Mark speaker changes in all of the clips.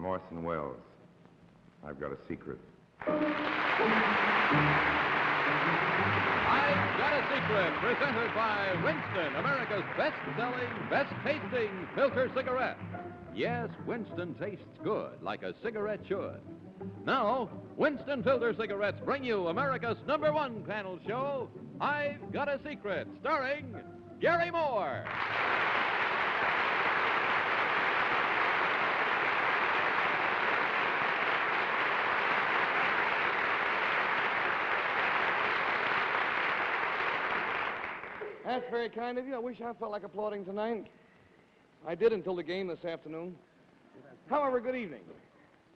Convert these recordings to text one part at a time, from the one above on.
Speaker 1: Orson Welles. I've got a secret.
Speaker 2: I've Got a Secret, presented by Winston, America's best-selling, best-tasting filter cigarette. Yes, Winston tastes good, like a cigarette should. Now, Winston Filter Cigarettes bring you America's #1 panel show, I've Got a Secret, starring Gary Moore.
Speaker 3: That's very kind of you. I wish I felt like applauding tonight. I did until the game this afternoon. However, good evening.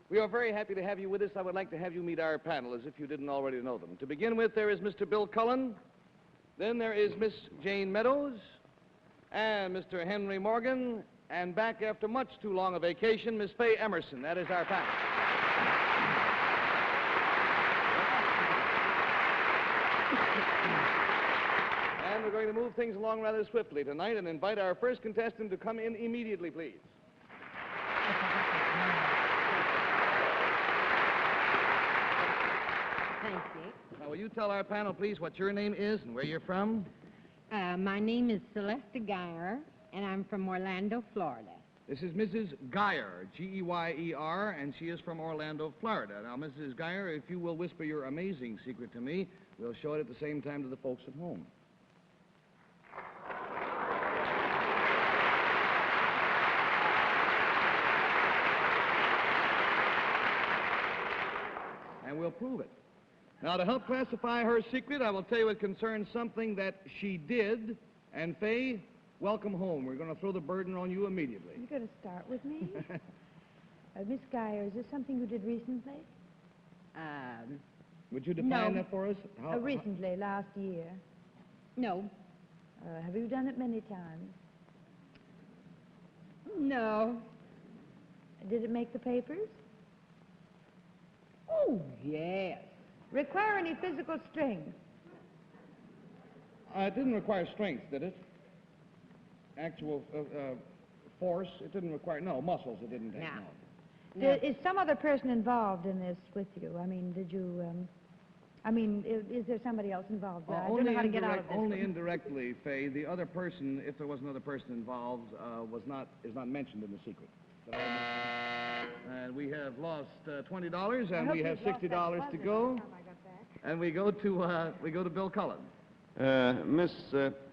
Speaker 3: We are very happy to have you with us. I would like to have you meet our panel as if you didn't already know them. To begin with, there is Mr. Bill Cullen. Then there is Miss Jane Meadows and Mr. Henry Morgan. And back after much too long a vacation, Miss Faye Emerson. That is our panel. And we're going to move things along rather swiftly tonight and invite our first contestant to come in immediately, please.
Speaker 4: Thank you.
Speaker 3: Now, will you tell our panel, please, what your name is and where you're from?
Speaker 4: My name is Celeste Geyer, and I'm from Orlando, Florida.
Speaker 3: This is Mrs. Geyer, Geyer, and she is from Orlando, Florida. Now, Mrs. Geyer, if you will whisper your amazing secret to me, we'll show it at the same time to the folks at home. And we'll prove it. Now, to help classify her secret, I will tell you it concerns something that she did. And, Faye, welcome home. We're going to throw the burden on you immediately.
Speaker 5: You're going to start with me? Miss Geyer, is this something you did recently?
Speaker 3: Would you define
Speaker 4: No.
Speaker 3: that for us?
Speaker 5: Recently, last year.
Speaker 4: No.
Speaker 5: Have you done it many times?
Speaker 4: No.
Speaker 5: Did it make the papers?
Speaker 4: Oh, yes.
Speaker 5: Require any physical strength?
Speaker 3: It didn't require strength, did it? Actual force? It didn't require, no, muscles it didn't take,
Speaker 4: No.
Speaker 3: no.
Speaker 5: Is some other person involved in this with you? I mean, did you, is there somebody else involved? I don't know how to get out of this.
Speaker 3: Only indirectly, Faye. The other person, if there was another person involved, is not mentioned in the secret. And we have lost $20, and we have $60 to go. And we go to Bill Cullen.
Speaker 6: Miss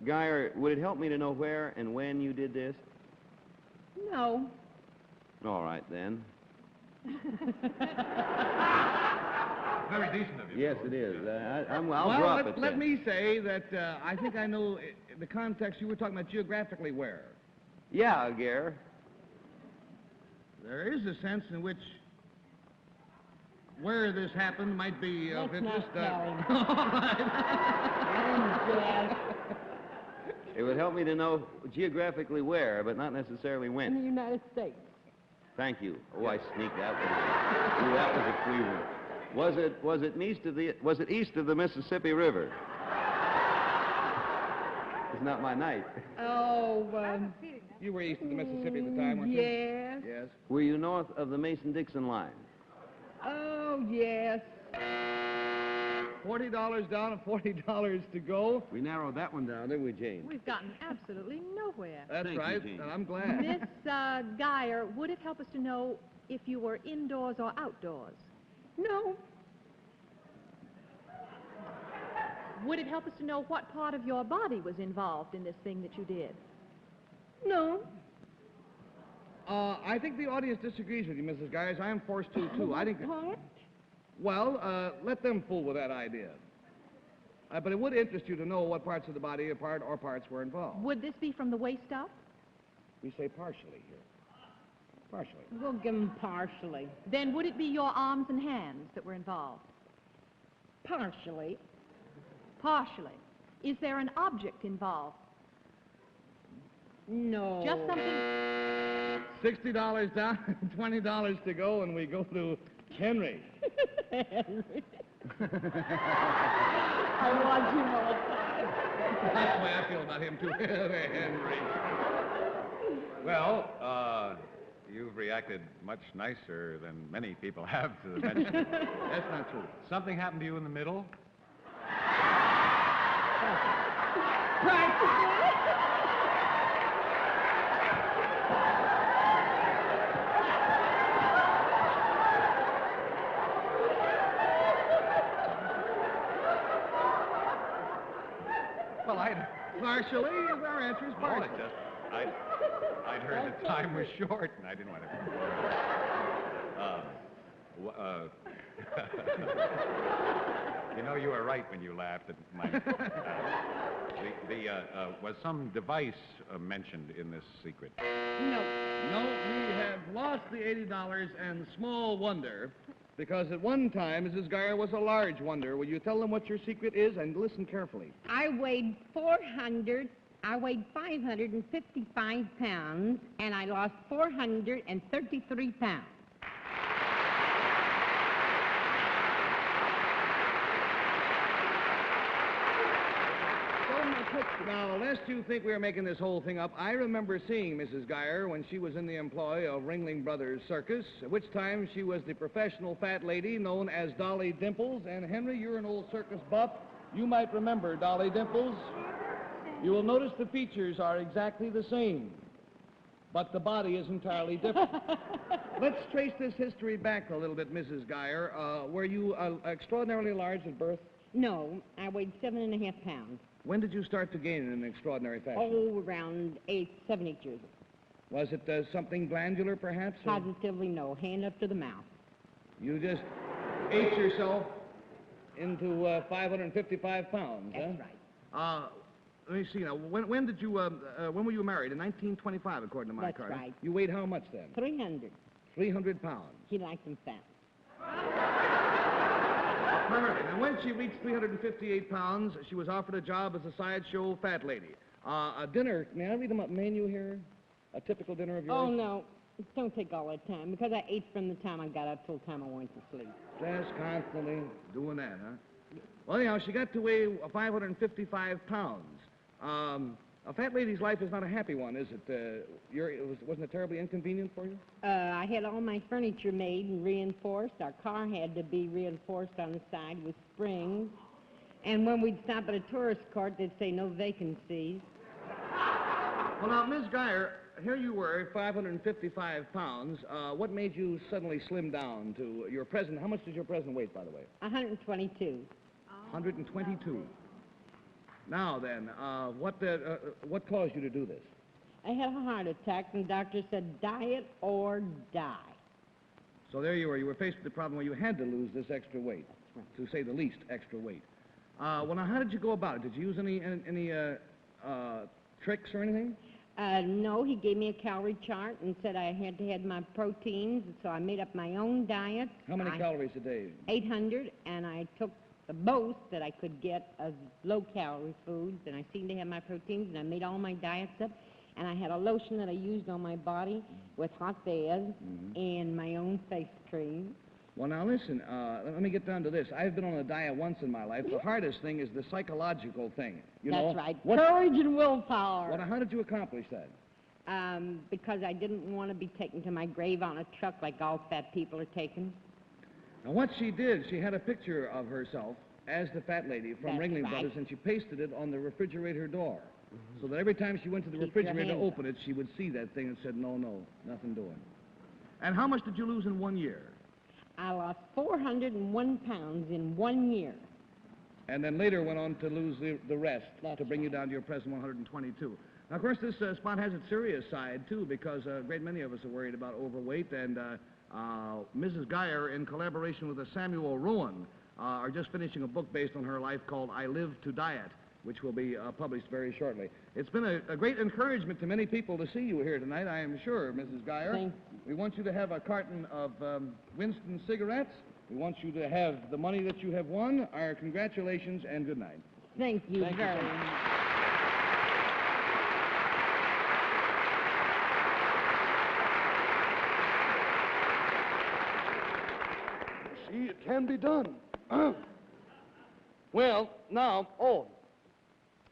Speaker 6: Geyer, would it help me to know where and when you did this?
Speaker 4: No.
Speaker 6: All right, then.
Speaker 2: Very decent of you.
Speaker 6: Yes, it is. I'll
Speaker 3: Well,
Speaker 6: drop it
Speaker 3: let
Speaker 6: then.
Speaker 3: me say that I think I know the context you were talking about geographically where.
Speaker 6: Yeah, Gare.
Speaker 3: There is a sense in which where this happened might be of
Speaker 4: Let's
Speaker 3: interest.
Speaker 4: not
Speaker 6: It would help me to know geographically where, but not necessarily
Speaker 4: In
Speaker 6: when.
Speaker 4: the United States.
Speaker 6: Thank you. Oh, I sneaked that one. Ooh, that was a clean one. Was it east of the Mississippi River? It's not my night.
Speaker 4: Oh,
Speaker 3: You were east of the Mississippi at the time, weren't you?
Speaker 4: yes.
Speaker 3: Yes.
Speaker 6: Were you north of the Mason-Dixon line?
Speaker 4: Oh, yes.
Speaker 3: $40 down and $40 to go.
Speaker 6: We narrowed that one down, didn't we, Jane?
Speaker 7: We've gotten absolutely nowhere.
Speaker 3: That's
Speaker 6: Thank you,
Speaker 3: right,
Speaker 6: Jane.
Speaker 3: and I'm glad.
Speaker 7: Miss Geyer, would it help us to know if you were indoors or outdoors?
Speaker 4: No.
Speaker 7: Would it help us to know what part of your body was involved in this thing that you did?
Speaker 4: No.
Speaker 3: I think the audience disagrees with you, Mrs. Geyers. I am forced to, too. I think.
Speaker 4: What?
Speaker 3: Well, let them fool with that idea. But it would interest you to know what parts of the body or parts were involved.
Speaker 7: Would this be from the waist up?
Speaker 3: We say partially here. Partially.
Speaker 4: We'll give him partially.
Speaker 7: Then would it be your arms and hands that were involved?
Speaker 4: Partially.
Speaker 7: Partially. Is there an object involved?
Speaker 4: No.
Speaker 7: Just something...
Speaker 3: $60 down, $20 to go, and we go to Henry.
Speaker 4: Henry. I want you all the time.
Speaker 3: That's the way I feel about him, too. Henry.
Speaker 1: Well, you've
Speaker 8: reacted much nicer than many people have to the mention.
Speaker 3: That's not true.
Speaker 8: Something happened to you in the middle?
Speaker 3: Well, partially. Our answer is
Speaker 8: Well,
Speaker 3: partially.
Speaker 8: I'd heard the time was short, and I didn't want to. You know, you were right when you laughed at my. Was some device mentioned in this secret?
Speaker 4: No.
Speaker 3: No, we have lost the $80, and small wonder, because at one time Mrs. Geyer was a large wonder. Will you tell them what your secret is, and listen carefully?
Speaker 4: I weighed 555 pounds, and I lost 433 pounds.
Speaker 3: Now, lest you think we are making this whole thing up, I remember seeing Mrs. Geyer when she was in the employ of Ringling Brothers Circus, at which time she was the professional fat lady known as Dolly Dimples. And Henry, you're an old circus buff. You might remember Dolly Dimples. You will notice the features are exactly the same, but the body is entirely different. Let's trace this history back a little bit, Mrs. Geyer. Were you extraordinarily large at birth?
Speaker 4: No, I weighed 7.5 pounds.
Speaker 3: When did you start to gain in an extraordinary fashion?
Speaker 4: Oh, around 7, 8 years old.
Speaker 3: Was it something glandular, perhaps? or-
Speaker 4: Positively no. Hand up to the mouth.
Speaker 3: You just ate yourself into 555 pounds,
Speaker 4: That's
Speaker 3: huh?
Speaker 4: right.
Speaker 3: Let me see now. When did you, when were you married? In 1925, according to my
Speaker 4: That's
Speaker 3: card.
Speaker 4: right.
Speaker 3: You weighed how much then?
Speaker 4: 300.
Speaker 3: 300 pounds.
Speaker 4: He liked them fat.
Speaker 3: Perfect. And when she reached 358 pounds, she was offered a job as a sideshow fat lady. A dinner, may I read the menu here? A typical dinner of yours?
Speaker 4: Oh, no. Don't take all that time, because I ate from the time I got up till the time I went to sleep.
Speaker 3: Just constantly doing that, huh? Well, anyhow, she got to weigh 555 pounds. A fat lady's life is not a happy one, is it? Wasn't it terribly inconvenient for you?
Speaker 4: I had all my furniture made and reinforced. Our car had to be reinforced on the side with springs. And when we'd stop at a tourist court, they'd say no vacancies.
Speaker 3: Well, now, Ms. Geyer, here you were, 555 pounds. What made you suddenly slim down to your present? How much is your present weight, by the way?
Speaker 4: 122.
Speaker 3: 122. Now then, what caused you to do this?
Speaker 4: I had a heart attack, and the doctor said diet or die.
Speaker 3: So there you were. You were faced with the problem where you had to lose this extra weight, to say the least, extra weight. Well, now, how did you go about it? Did you use any tricks or anything?
Speaker 4: No, he gave me a calorie chart and said I had to have my proteins, so I made up my own diet.
Speaker 3: How many calories a day?
Speaker 4: 800, and I took the most that I could get of low-calorie foods, and I seemed to have my proteins, and I made all my diets up, and I had a lotion that I used on my body with hot baths and my own face cream.
Speaker 3: Well, now, listen, let me get down to this. I've been on a diet once in my life. The hardest thing is the psychological thing.
Speaker 4: That's right. Courage and willpower.
Speaker 3: Well, how did you accomplish that?
Speaker 4: Because I didn't want to be taken to my grave on a truck like all fat people are taken.
Speaker 3: Now, what she did, she had a picture of herself as the fat lady from
Speaker 4: That's
Speaker 3: Ringling
Speaker 4: right.
Speaker 3: Brothers, and she pasted it on the refrigerator door. So that every time she went to the
Speaker 4: Keep your
Speaker 3: refrigerator to
Speaker 4: hands
Speaker 3: open it, she would see that thing and said, no, nothing doing. And how much did you lose in 1 year?
Speaker 4: I lost 401 pounds in 1 year.
Speaker 3: And then later went on to lose the rest
Speaker 4: That's
Speaker 3: to bring you
Speaker 4: right.
Speaker 3: down to your present 122. Now, of course, this spot has its serious side, too, because a great many of us are worried about overweight, and Mrs. Geyer, in collaboration with Samuel Rowan, are just finishing a book based on her life called I Live to Diet, which will be published very shortly. It's been a great encouragement to many people to see you here tonight, I am sure, Mrs. Geyer.
Speaker 4: Thank
Speaker 3: We want you to have a carton of Winston cigarettes. We want you to have the money that you have won. Our congratulations and good night.
Speaker 4: Thank you
Speaker 3: Thank you,
Speaker 4: very
Speaker 3: sir.
Speaker 4: much.
Speaker 3: See, it can be done. Well, now,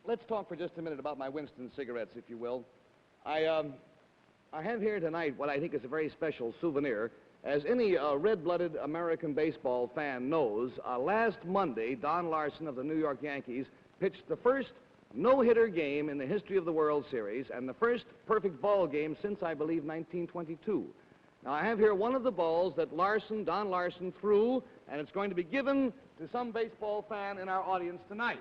Speaker 3: let's talk for just a minute about my Winston cigarettes, if you will. I I have here tonight what I think is a very special souvenir. As any red-blooded American baseball fan knows, last Monday, Don Larson of the New York Yankees pitched the first no-hitter game in the history of the World Series and the first perfect ball game since, I believe, 1922. Now, I have here one of the balls that Don Larson, threw, and it's going to be given to some baseball fan in our audience tonight.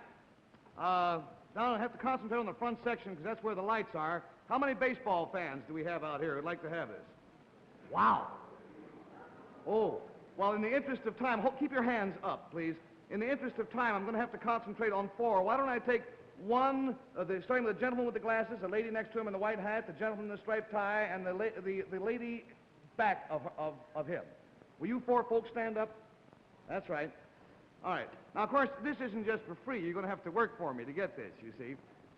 Speaker 3: Now, I have to concentrate on the front section because that's where the lights are. How many baseball fans do we have out here who'd like to have this? Wow. Oh, well, in the interest of time, keep your hands up, please. In the interest of time, I'm going to have to concentrate on 4. Why don't I take one, starting with the gentleman with the glasses, the lady next to him in the white hat, the gentleman in the striped tie, and the lady back of him. Will you 4 folks stand up? That's right. All right. Now, of course, this isn't just for free. You're going to have to work for me to get this, you see.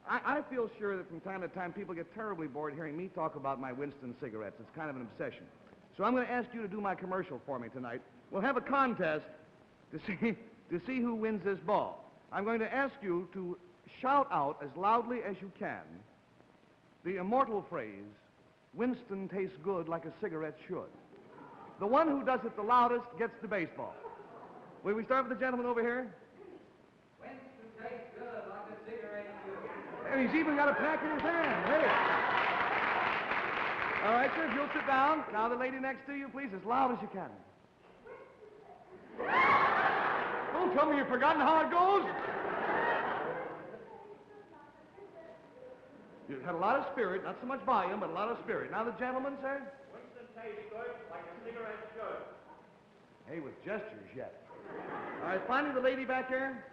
Speaker 3: I feel sure that from time to time people get terribly bored hearing me talk about my Winston cigarettes. It's kind of an obsession. So I'm going to ask you to do my commercial for me tonight. We'll have a contest to see who wins this ball. I'm going to ask you to shout out as loudly as you can the immortal phrase, "Winston tastes good like a cigarette should." The one who does it the loudest gets the baseball. Will we start with the gentleman over here? Winston tastes good like a cigarette should. And he's even got a pack in his hand. Hey. All right, sir, if you'll sit down. Now, the lady next to you, please, as loud as you can. Don't tell me you've forgotten how it goes. You had a lot of spirit, not so much volume, but a lot of spirit. Now, the gentleman, sir? Winston tastes good like a cigarette should. Hey, with gestures yet. All right, finally, the lady back here.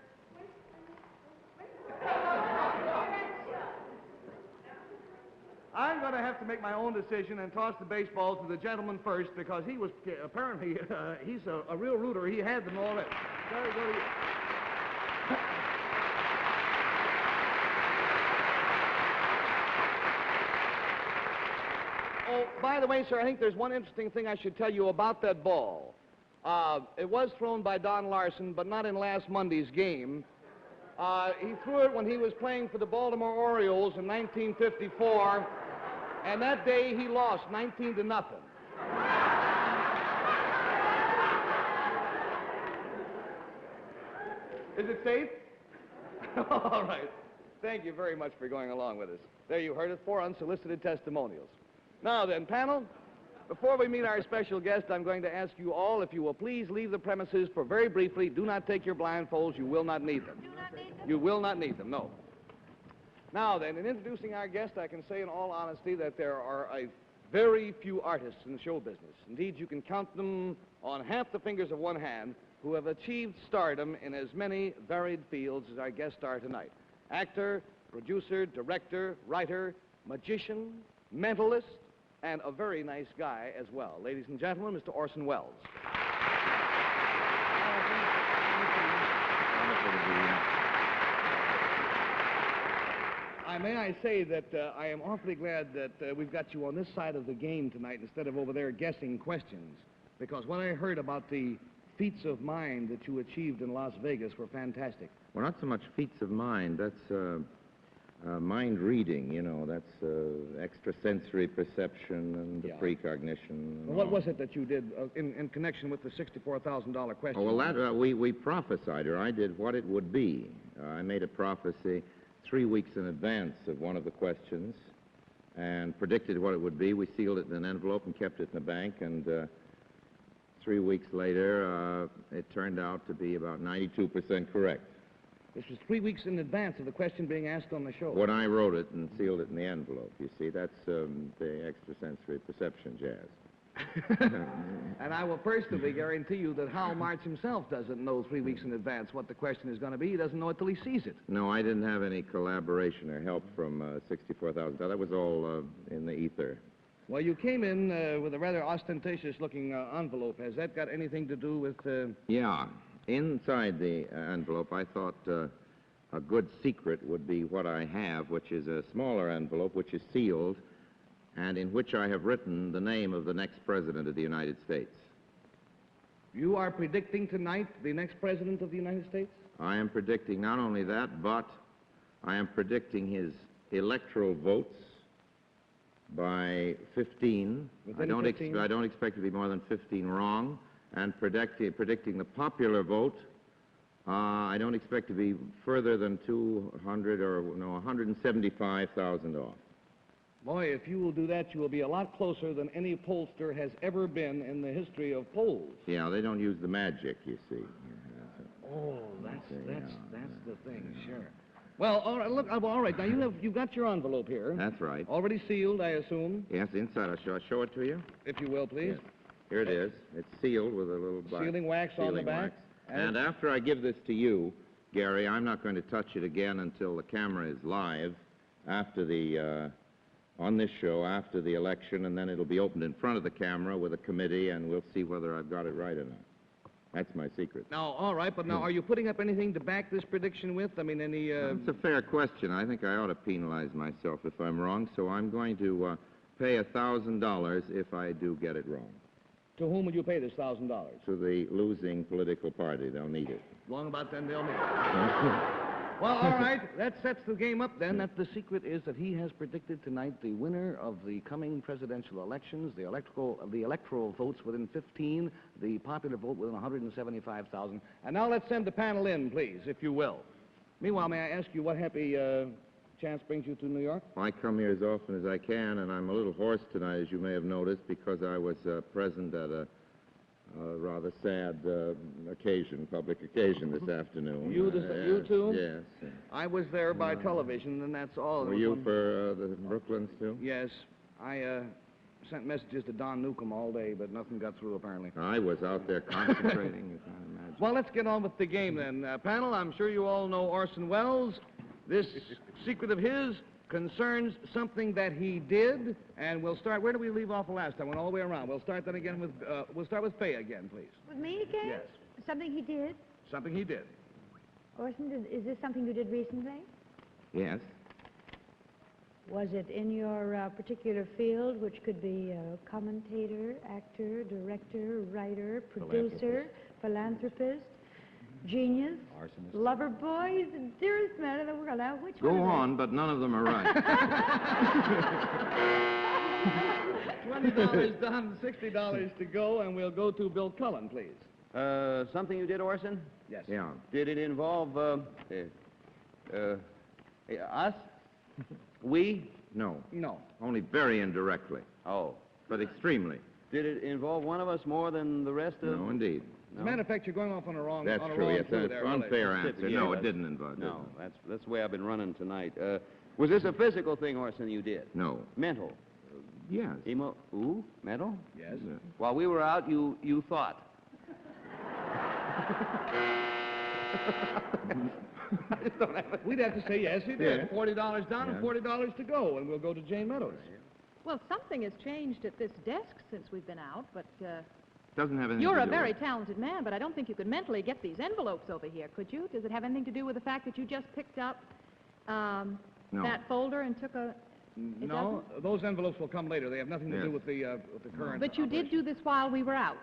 Speaker 3: I'm going to have to make my own decision and toss the baseball to the gentleman first because he was, apparently, he's a real rooter. He had them already. Sorry, go to you. Oh, by the way, sir, I think there's one interesting thing I should tell you about that ball. It was thrown by Don Larson, but not in last Monday's game. He threw it when he was playing for the Baltimore Orioles in 1954, and that day he lost 19-0. Is it safe? All right. Thank you very much for going along with us. There you heard it, 4 unsolicited testimonials. Now then, panel, before we meet our special guest, I'm going to ask you all, if you will please leave the premises for very briefly. Do not take your blindfolds. You will not need them. You will not need them, no. Now then, in introducing our guest, I can say in all honesty that there are a very few artists in the show business. Indeed, you can count them on half the fingers of one hand who have achieved stardom in as many varied fields as our guest star tonight. Actor, producer, director, writer, magician, mentalist, and a very nice guy as well. Ladies and gentlemen, Mr. Orson Welles. May I say that I am awfully glad that we've got you on this side of the game tonight instead of over there guessing questions, because when I heard about the feats of mind that you achieved in Las Vegas were fantastic.
Speaker 1: Well, not so much feats of mind. That's mind reading, you know. That's extrasensory perception and precognition.
Speaker 3: Well, what was it that you did in connection with the $64,000 question?
Speaker 1: Oh, well, that, we prophesied, or I did what it would be. I made a prophecy 3 weeks in advance of one of the questions and predicted what it would be. We sealed it in an envelope and kept it in the bank, and 3 weeks later, it turned out to be about 92% correct.
Speaker 3: This was 3 weeks in advance of the question being asked on the show.
Speaker 1: When I wrote it and sealed it in the envelope, you see, that's the extrasensory perception jazz.
Speaker 3: And I will personally guarantee you that Hal March himself doesn't know 3 weeks in advance what the question is going to be. He doesn't know it till he sees it.
Speaker 1: No, I didn't have any collaboration or help from $64,000. That was all in the ether.
Speaker 3: Well, you came in with a rather ostentatious-looking envelope. Has that got anything to do with...
Speaker 1: Yeah. Inside the envelope, I thought a good secret would be what I have, which is a smaller envelope, which is sealed, and in which I have written the name of the next president of the United States.
Speaker 3: You are predicting tonight the next president of the United States?
Speaker 1: I am predicting not only that, but I am predicting his electoral votes by 15.
Speaker 3: Within 15?
Speaker 1: I don't expect to be more than 15 wrong. And predicting the popular vote, I don't expect to be further than 175,000 off.
Speaker 3: Boy, if you will do that, you will be a lot closer than any pollster has ever been in the history of polls.
Speaker 1: Yeah, they don't use the magic, you see.
Speaker 3: Oh, that's the thing, sure. Well, all right, look, all right, now you've got your envelope here.
Speaker 1: That's right.
Speaker 3: Already sealed, I assume.
Speaker 1: Yes, inside. I'll show it to you.
Speaker 3: If you will, please.
Speaker 1: Yes. Here it is. It's sealed with a little black
Speaker 3: Sealing wax on the
Speaker 1: sealing
Speaker 3: back.
Speaker 1: wax. And after I give this to you, Gary, I'm not going to touch it again until the camera is live after the, on this show after the election, and then it'll be opened in front of the camera with a committee, and we'll see whether I've got it right or not. That's my secret.
Speaker 3: Now, all right, but now, are you putting up anything to back this prediction with? I mean, any,
Speaker 1: It's a fair question. I think I ought to penalize myself if I'm wrong, so I'm going to pay $1,000 if I do get it wrong.
Speaker 3: To whom will you pay this $1,000?
Speaker 1: To the losing political party. They'll need it.
Speaker 3: Long about then they'll need it. Well, all right, that sets the game up then. That the secret is that he has predicted tonight the winner of the coming presidential elections, the electoral votes within 15, the popular vote within 175,000. And now let's send the panel in, please, if you will. Meanwhile, may I ask you what happy chance brings you to New York?
Speaker 1: I come here as often as I can, and I'm a little hoarse tonight, as you may have noticed, because I was present at a rather sad public occasion this afternoon.
Speaker 3: You too?
Speaker 1: Yes.
Speaker 3: I was there by television, and that's all.
Speaker 1: Were you for the Brooklyns, too?
Speaker 3: Yes. I sent messages to Don Newcomb all day, but nothing got through, apparently.
Speaker 1: I was out there concentrating, you can't imagine.
Speaker 3: Well, let's get on with the game, then. Panel, I'm sure you all know Orson Welles. This secret of his concerns something that he did, and we'll start. Where did we leave off the last time? Went all the way around. We'll start then again with. We'll start with Fay again, please.
Speaker 5: With me again?
Speaker 3: Yes.
Speaker 5: Something he did?
Speaker 3: Something he did.
Speaker 5: Orson, is this something you did recently?
Speaker 1: Yes.
Speaker 5: Was it in your particular field, which could be commentator, actor, director, writer, producer, philanthropist, genius,
Speaker 8: Arsonist.
Speaker 5: lover boy, the dearest man in the world? Now, which
Speaker 1: Go
Speaker 5: one of
Speaker 1: on, but none of them are right.
Speaker 3: $20 done, $60 to go, and we'll go to Bill Cullen, please.
Speaker 6: Something you did, Orson?
Speaker 3: Yes.
Speaker 1: Yeah.
Speaker 6: Did it involve, us? We?
Speaker 1: No.
Speaker 3: No.
Speaker 1: Only very indirectly,
Speaker 6: Oh.
Speaker 1: but extremely.
Speaker 6: Did it involve one of us more than the rest of...
Speaker 1: No, indeed.
Speaker 3: As a matter of fact, you're going off on a wrong.
Speaker 1: That's
Speaker 3: on a
Speaker 1: true.
Speaker 3: wrong
Speaker 1: Yes,
Speaker 3: clue
Speaker 1: that's
Speaker 3: there,
Speaker 1: an
Speaker 3: really.
Speaker 1: unfair answer.
Speaker 6: Yeah,
Speaker 1: No, it
Speaker 6: that's-
Speaker 1: didn't involve.
Speaker 6: No, that's the way I've been running tonight. Was this a physical thing, Orson, you did?
Speaker 1: No.
Speaker 6: Mental?
Speaker 1: Yes.
Speaker 6: Mental?
Speaker 3: Yes.
Speaker 1: Yeah.
Speaker 6: While we were out, you thought.
Speaker 3: We'd have to say yes, he did.
Speaker 1: Yeah.
Speaker 3: $40 down and
Speaker 1: Yeah.
Speaker 3: $40 to go, and we'll go to Jane Meadows.
Speaker 7: Well, something has changed at this desk since we've been out, but
Speaker 1: Doesn't have anything
Speaker 7: you're
Speaker 1: to
Speaker 7: a
Speaker 1: do
Speaker 7: very
Speaker 1: with it.
Speaker 7: talented man, but I don't think you could mentally get these envelopes over here, could you? Does it have anything to do with the fact that you just picked up
Speaker 1: No.
Speaker 7: that folder and took a... It
Speaker 3: No, those envelopes will come later. They have nothing to do
Speaker 1: Yes.
Speaker 3: with the current.
Speaker 7: But you did
Speaker 3: operation.
Speaker 7: do this while we were out,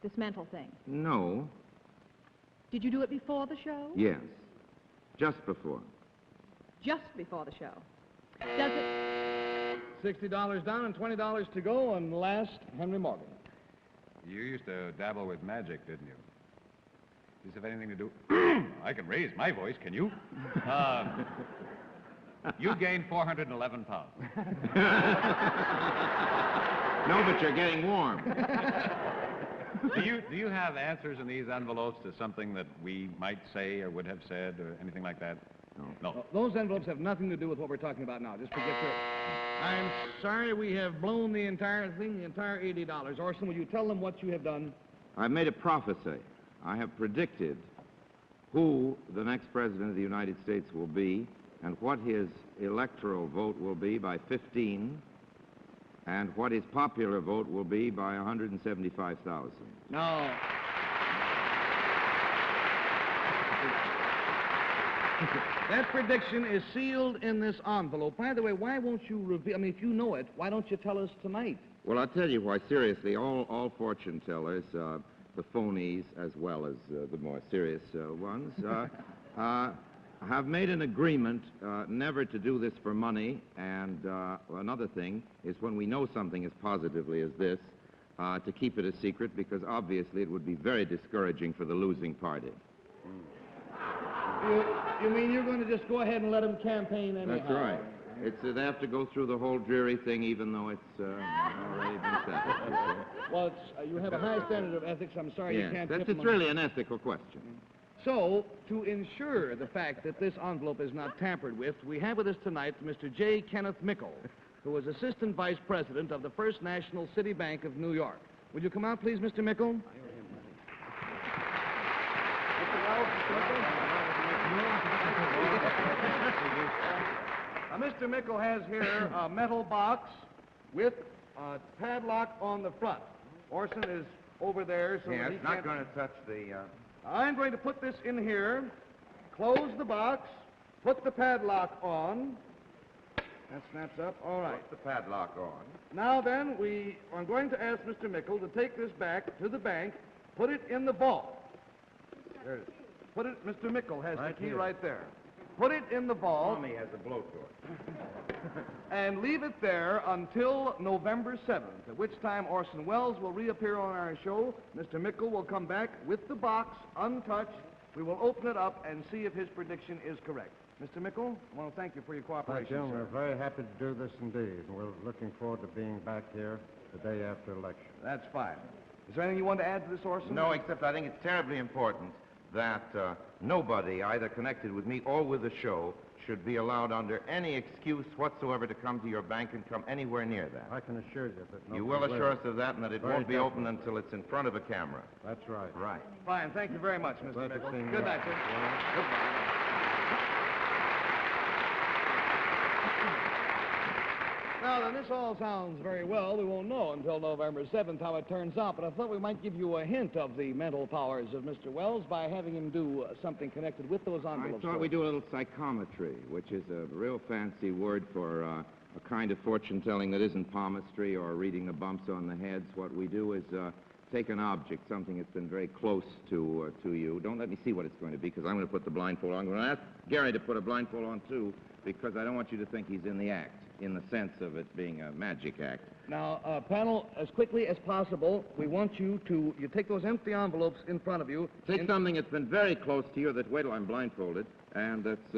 Speaker 7: this mental thing.
Speaker 1: No.
Speaker 7: Did you do it before the show?
Speaker 1: Yes. Just before.
Speaker 7: Just before the show. Does it...
Speaker 3: $60 down and $20 to go, and last, Henry Morgan.
Speaker 8: You used to dabble with magic, didn't you? Does this have anything to do... I can raise my voice, can you? You gained 411 pounds.
Speaker 1: No, but you're getting warm.
Speaker 8: Do you have answers in these envelopes to something that we might say or would have said or anything like that? No.
Speaker 3: Those envelopes have nothing to do with what we're talking about now. Just forget that. I'm sorry we have blown the entire thing, the entire $80. Orson, will you tell them what you have done?
Speaker 1: I've made a prophecy. I have predicted who the next president of the United States will be and what his electoral vote will be by 15 and what his popular vote will be by 175,000.
Speaker 3: Now, that prediction is sealed in this envelope. By the way, why won't you reveal, I mean, if you know it, why don't you tell us tonight?
Speaker 1: Well, I'll tell you why, seriously, all fortune tellers, the phonies as well as the more serious ones, have made an agreement never to do this for money, and another thing is when we know something as positively as this, to keep it a secret, because obviously it would be very discouraging for the losing party.
Speaker 3: You mean you're going to just go ahead and let them campaign anyhow?
Speaker 1: That's right. They have to go through the whole dreary thing, even though it's already been settled.
Speaker 3: Well, you have a high standard of ethics. I'm sorry you can't tip them.
Speaker 1: It's really an ethical question.
Speaker 3: So, to ensure the fact that this envelope is not tampered with, we have with us tonight Mr. J. Kenneth Mickle, who is Assistant Vice President of the First National City Bank of New York. Would you come out, please, Mr. Mickle? Mr. Mickle has here a metal box with a padlock on the front. Orson is over there, so that he
Speaker 1: it's not
Speaker 3: can't...
Speaker 1: going to touch the...
Speaker 3: I'm going to put this in here, close the box, put the padlock on. That snaps up. All right.
Speaker 1: Put the padlock on.
Speaker 3: Now then, I'm going to ask Mr. Mickle to take this back to the bank, put it in the vault. There it is. Put it, Mr. Mickle has the key right there. Put it in the vault.
Speaker 1: Tommy has a blowtorch.
Speaker 3: And leave it there until November 7th, at which time Orson Welles will reappear on our show. Mr. Mickle will come back with the box untouched. We will open it up and see if his prediction is correct. Mr. Mickle, I want to thank you for your cooperation,
Speaker 9: Thank you.
Speaker 3: sir.
Speaker 9: We're very happy to do this indeed. And we're looking forward to being back here the day after election.
Speaker 3: That's fine. Is there anything you want to add to this, Orson?
Speaker 1: No, except I think it's terribly important that nobody, either connected with me or with the show, should be allowed under any excuse whatsoever to come to your bank and come anywhere near that.
Speaker 9: I can assure you that
Speaker 1: You will assure us of that, and that it
Speaker 9: Very
Speaker 1: won't be
Speaker 9: definitely.
Speaker 1: open until it's in front of a camera.
Speaker 9: That's right.
Speaker 1: Right.
Speaker 3: Fine. Thank you very much, Mr.
Speaker 9: Pleasure
Speaker 3: Mickle.
Speaker 9: seeing you.
Speaker 3: Good night, sir.
Speaker 9: Yeah.
Speaker 3: Goodbye. Now, then, this all sounds very well. We won't know until November 7th how it turns out, but I thought we might give you a hint of the mental powers of Mr. Welles by having him do something connected with those
Speaker 1: I
Speaker 3: envelopes.
Speaker 1: thought we'd do a little psychometry, which is a real fancy word for a kind of fortune-telling that isn't palmistry or reading the bumps on the heads. What we do is take an object, something that's been very close to you. Don't let me see what it's going to be, because I'm going to put the blindfold on. I'm going to ask Gary to put a blindfold on, too, because I don't want you to think he's in the act, in the sense of it being a magic act.
Speaker 3: Now, panel, as quickly as possible, we want you take those empty envelopes in front of you.
Speaker 1: Take something that's been very close to you, that, wait till I'm blindfolded, and that's,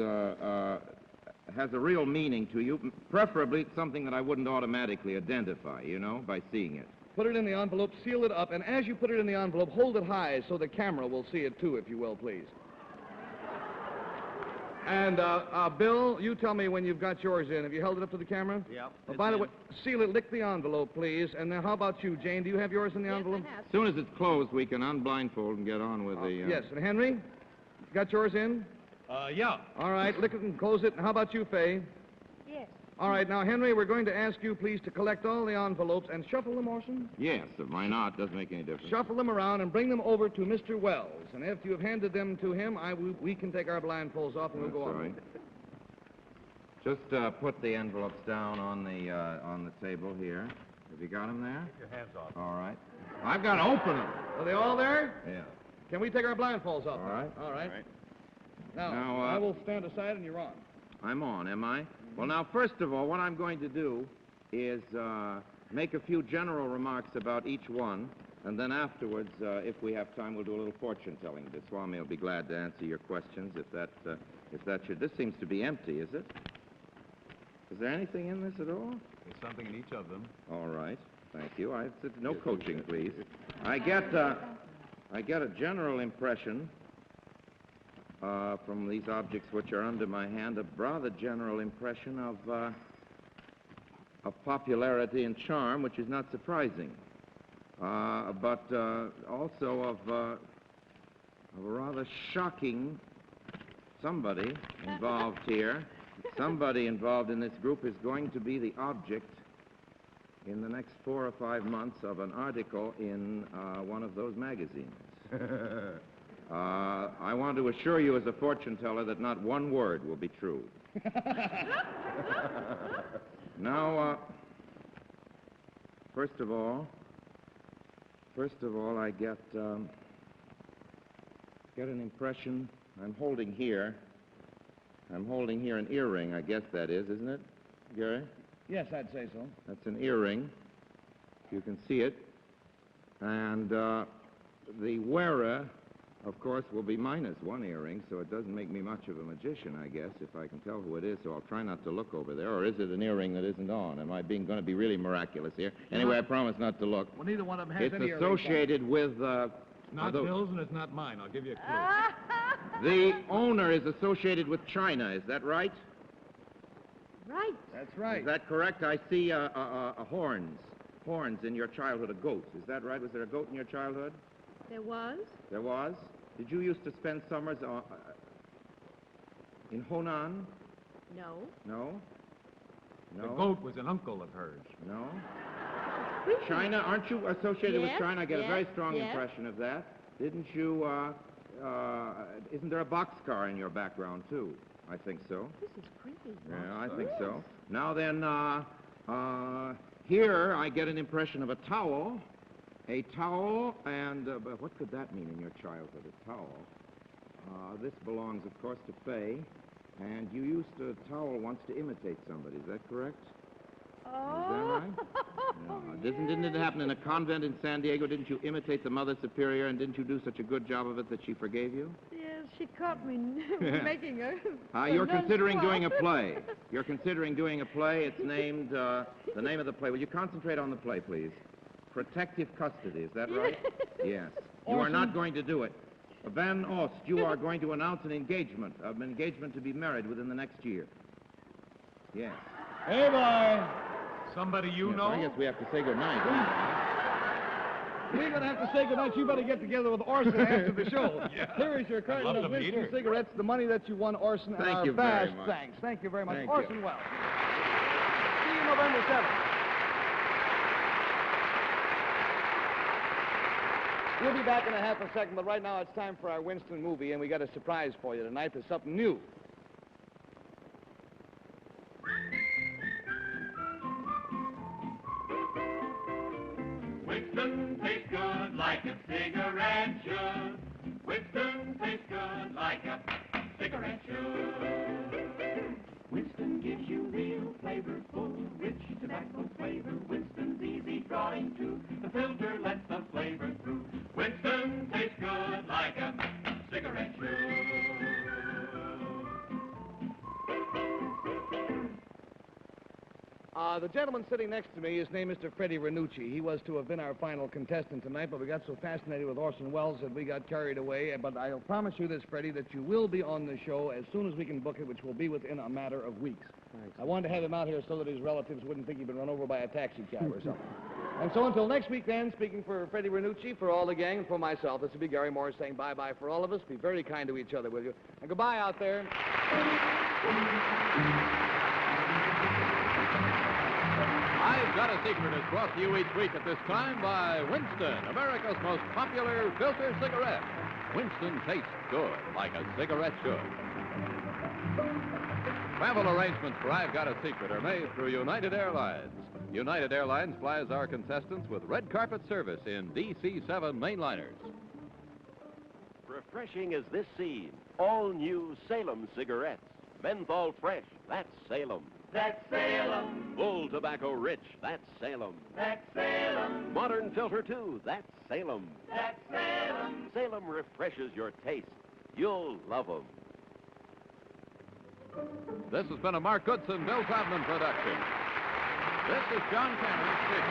Speaker 1: has a real meaning to you, preferably something that I wouldn't automatically identify, you know, by seeing it.
Speaker 3: Put it in the envelope, seal it up, and as you put it in the envelope, hold it high so the camera will see it, too, if you will, please. And, Bill, you tell me when you've got yours in. Have you held it up to the camera?
Speaker 6: Yep.
Speaker 3: By the way, seal it, lick the envelope, please. And then how about you, Jane? Do you have yours in the envelope?
Speaker 7: Yes, I have.
Speaker 1: As soon as it's closed, we can unblindfold and get on with the...
Speaker 3: Yes. And Henry, you got yours in?
Speaker 8: Yeah.
Speaker 3: All right, lick it and close it. And how about you, Fay?
Speaker 5: Yes.
Speaker 3: All right, now, Henry, we're going to ask you, please, to collect all the envelopes and shuffle them, Orson.
Speaker 1: Yes, why not? Doesn't make any difference.
Speaker 3: Shuffle them around and bring them over to Mr. Welles. And after you've handed them to him, we can take our blindfolds off and we'll go
Speaker 1: That's
Speaker 3: on.
Speaker 1: all right. Just put the envelopes down on the table here. Have you got them there?
Speaker 8: Your hands off.
Speaker 1: All right. I've got to open them.
Speaker 3: Are they all there?
Speaker 1: Yeah.
Speaker 3: Can we take our blindfolds off?
Speaker 1: All right.
Speaker 3: All right. Now,
Speaker 1: Now,
Speaker 3: I will stand aside and you're on.
Speaker 1: I'm on, am I? Well, now, first of all, what I'm going to do is make a few general remarks about each one, and then afterwards, if we have time, we'll do a little fortune-telling. The Swami will be glad to answer your questions if that should... This seems to be empty, is it? Is there anything in this at all?
Speaker 8: There's something in each of them.
Speaker 1: All right. Thank you. No coaching, please. I get a general impression from these objects which are under my hand, a rather general impression of popularity and charm, which is not surprising, but also of a rather shocking somebody involved here. Somebody involved in this group is going to be the object in the next 4 or 5 months of an article in one of those magazines. I want to assure you as a fortune teller that not one word will be true. Now, first of all, I get an impression I'm holding here I'm holding here an earring, I guess that is, isn't it, Gary?
Speaker 3: Yes, I'd say so.
Speaker 1: That's an earring. You can see it. And the wearer, of course, will be minus one earring, so it doesn't make me much of a magician, I guess, if I can tell who it is, so I'll try not to look over there. Or is it an earring that isn't on? Am I going to be really miraculous here? Anyway, I promise not to look.
Speaker 3: Well, neither one of them has
Speaker 1: It's
Speaker 3: any earrings
Speaker 1: associated with...
Speaker 8: It's not Bill's and it's not mine. I'll give you a clue.
Speaker 1: The owner is associated with China, is that right?
Speaker 5: Right.
Speaker 3: That's right.
Speaker 1: Is that correct? I see horns in your childhood, a goat. Is that right? Was there a goat in your childhood?
Speaker 7: There was?
Speaker 1: There was? Did you used to spend summers in Honan?
Speaker 7: No.
Speaker 1: No? No?
Speaker 8: The goat was an uncle of hers.
Speaker 1: No? China, aren't you associated with
Speaker 7: Yes,
Speaker 1: China? I get a very strong
Speaker 7: yes.
Speaker 1: impression of that. Didn't you, isn't there a boxcar in your background, too? I think so.
Speaker 7: This is creepy.
Speaker 1: Yeah, I think so. Now then, here I get an impression of a towel, and but what could that mean in your childhood, a towel? This belongs, of course, to Fay, and you used a towel once to imitate somebody, is that correct?
Speaker 5: Oh.
Speaker 1: Is that right? No. Didn't it happen in a convent in San Diego? Didn't you imitate the Mother Superior, and didn't you do such a good job of it that she forgave you?
Speaker 5: Yes, she caught me making a...
Speaker 1: You're considering doing a play. You're considering doing a play. It's named, the name of the play. Will you concentrate on the play, please? Protective Custody, is that right? Yes. You are not going to do it. Van Ost, you are going to announce an engagement to be married within the next year. Yes.
Speaker 3: Hey, boy.
Speaker 8: Somebody you
Speaker 1: Yes,
Speaker 8: know?
Speaker 1: I guess we have to say good night.
Speaker 3: We're going to have to say goodnight. You better get together with Orson after the show.
Speaker 8: Yeah.
Speaker 3: Here is your
Speaker 8: I'd
Speaker 3: carton
Speaker 8: love
Speaker 3: of
Speaker 8: to meet
Speaker 3: Winston
Speaker 8: her.
Speaker 3: cigarettes, the money that you won, Orson, and
Speaker 1: Thank
Speaker 3: our
Speaker 1: you very
Speaker 3: vast
Speaker 1: much.
Speaker 3: thanks. Thank you very much.
Speaker 1: Thank
Speaker 3: Orson
Speaker 1: you.
Speaker 3: Welles. See you November 7th. We'll be back in a half a second, but right now it's time for our Winston movie, and we got a surprise for you tonight. There's something new.
Speaker 10: Winston tastes good like a cigarette should. Winston tastes good like a cigarette should. Winston gives you real flavorful, rich tobacco flavor. Winston's easy drawing too. The filter lets the flavor through. Winston tastes good like a cigarette should.
Speaker 3: The gentleman sitting next to me, his name is Mr. Freddie Renucci. He was to have been our final contestant tonight, but we got so fascinated with Orson Welles that we got carried away. But I'll promise you this, Freddie, that you will be on the show as soon as we can book it, which will be within a matter of weeks. Thanks. I wanted to have him out here so that his relatives wouldn't think he'd been run over by a taxi cab or something. And so until next week, then, speaking for Freddie Renucci, for all the gang, and for myself, this will be Gary Morris saying bye-bye for all of us. Be very kind to each other, will you? And goodbye out there.
Speaker 2: I've Got a Secret is brought to you each week at this time by Winston, America's most popular filter cigarette. Winston tastes good, like a cigarette should. Travel arrangements for I've Got a Secret are made through United Airlines. United Airlines flies our contestants with red carpet service in DC-7 mainliners.
Speaker 11: Refreshing as this scene, all new Salem cigarettes. Menthol fresh, that's Salem.
Speaker 10: That's Salem.
Speaker 11: Full tobacco rich, that's Salem.
Speaker 10: That's Salem.
Speaker 11: Modern filter too, that's Salem.
Speaker 10: That's Salem.
Speaker 11: Salem refreshes your taste. You'll love 'em.
Speaker 2: This has been a Mark Goodson, Bill Todman production. This is John Cameron speaking.